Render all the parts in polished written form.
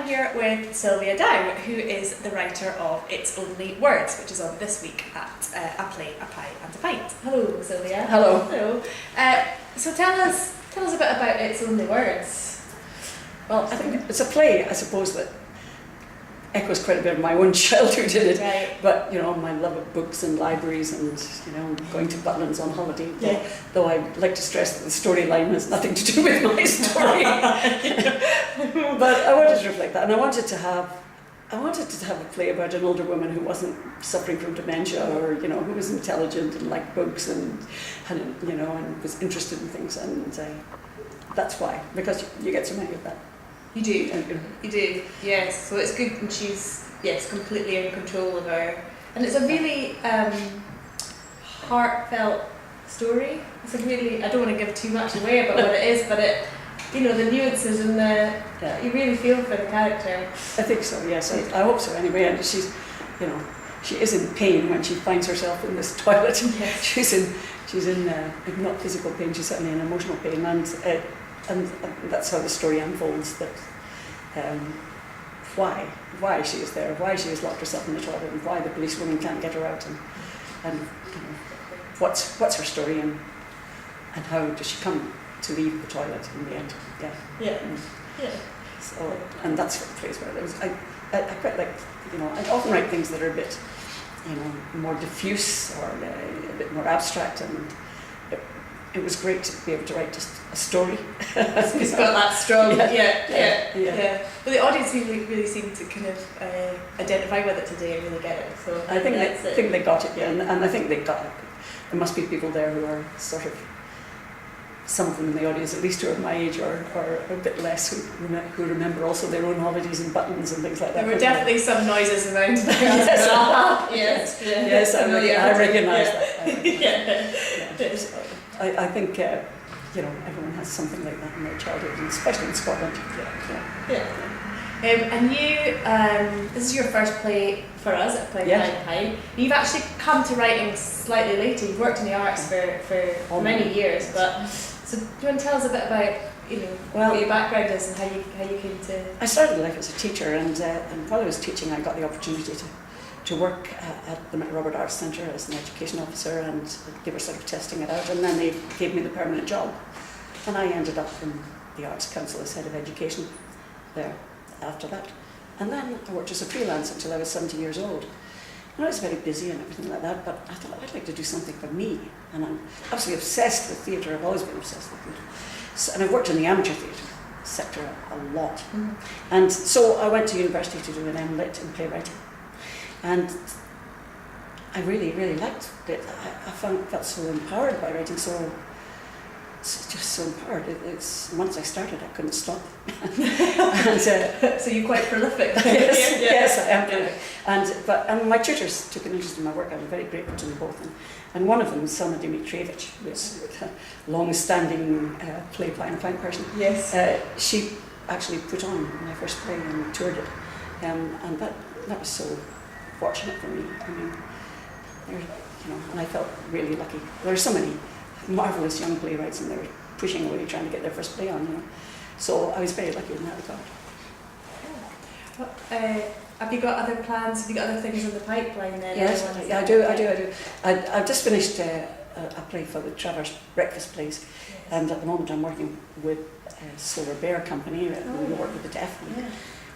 I'm here with Sylvia Dow, who is the writer of It's Only Words, which is on this week at A Play, a Pie and a Pint. Hello, Sylvia. Hello. Hello. So tell us a bit about It's Only Words. Well, I think it's a play, I suppose, that echoes quite a bit of my own childhood in it. Right. But, you know, my love of books and libraries and, you know, going to Butlins on holiday. Yeah. Though I like to stress that the storyline has nothing to do with my story. But I wanted to reflect that, and I wanted to have a play about an older woman who wasn't suffering from dementia, or, you know, who was intelligent and liked books and had, you know, and was interested in things, and that's why, because you get so many of that. You do. You do. Yes. So it's good, and she's completely in control of her, and it's a really heartfelt story. It's a really, I don't want to give too much away about what it is, but it, you know, the nuances and you really feel for the character. I think so, yes. I hope so anyway. And she's, you know, she is in pain when she finds herself in this toilet. Yes. She's in not physical pain, she's certainly in emotional pain, and that's how the story unfolds. That why she is there, why she has locked herself in the toilet, and why the policewoman can't get her out, and you know, what's her story, and how does she come to leave the toilet in the end? Yeah. So, and that's what the play's about. I quite like, you know, I often write things that are a bit, you know, more diffuse or a bit more abstract, and it was great to be able to write just a story. It's got that strong, yeah. But the audience really seemed to kind of identify with it today and really get it. So I think they got it, and I think they got it. There must be people there who are sort of, some of them in the audience, at least who are my age or a bit less, who remember also their own holidays in Butlins and things like that. There were definitely some noises around there. Yes, I recognise that. Yes. I think, you know, everyone has something like that in their childhood, and especially in Scotland. And you, this is your first play for us at Play Pie. You've actually come to writing slightly later. You've worked in the arts for many years, but so do you want to tell us a bit about, you know, what your background is and how you came to? I started life as a teacher, and while I was teaching, I got the opportunity to work at the Robert Arts Centre as an education officer, and they were sort of testing it out, and then they gave me the permanent job, and I ended up in the Arts Council as head of education there after that. And then I worked as a freelance until I was 70 years old. And I was very busy and everything like that, but I thought I'd like to do something for me, and I'm absolutely obsessed with theatre. I've always been obsessed with theatre. So, and I've worked in the amateur theatre sector a lot. Mm-hmm. And so I went to university to do an MLit in playwriting. And I really, really liked it. I felt so empowered by writing, it's just so empowered. Once I started, I couldn't stop. So you're quite prolific. Yes, I am. And my tutors took an interest in my work. I'm very grateful to them both. And one of them, Selma Dimitrievich, who was a long-standing play and pint person. Yes. She actually put on my first play and toured it, and that was so fortunate for me. I mean, you know, and I felt really lucky. There are so many marvellous young playwrights, and they were pushing away trying to get their first play on, you know. So I was very lucky in that regard. Have you got other plans? Have you got other things in the pipeline then? Yes, I do. I've just finished a play for the Travers Breakfast Plays, and at the moment I'm working with Silver Bear Company. We work with the deaf, and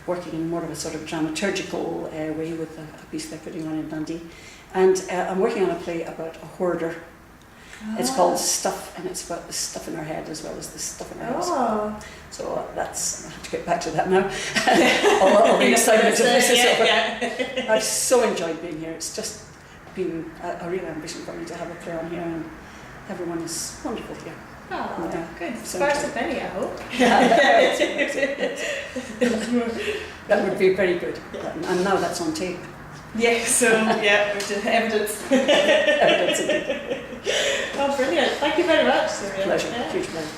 working in more of a sort of dramaturgical way with a piece they're putting on in Dundee. And I'm working on a play about a hoarder. It's called Stuff, and it's about the stuff in our head as well as the stuff in our house. So that's, I have to get back to that now. all the excitement of this. I've so enjoyed being here. It's just been a real ambition for me to have a play on here, and everyone is wonderful here. Good. So first of many, I hope. That would be very good. And now that's on tape. So evidence. Evidence indeed. Oh, brilliant. Thank you very much, Sylvia. Pleasure, huge pleasure.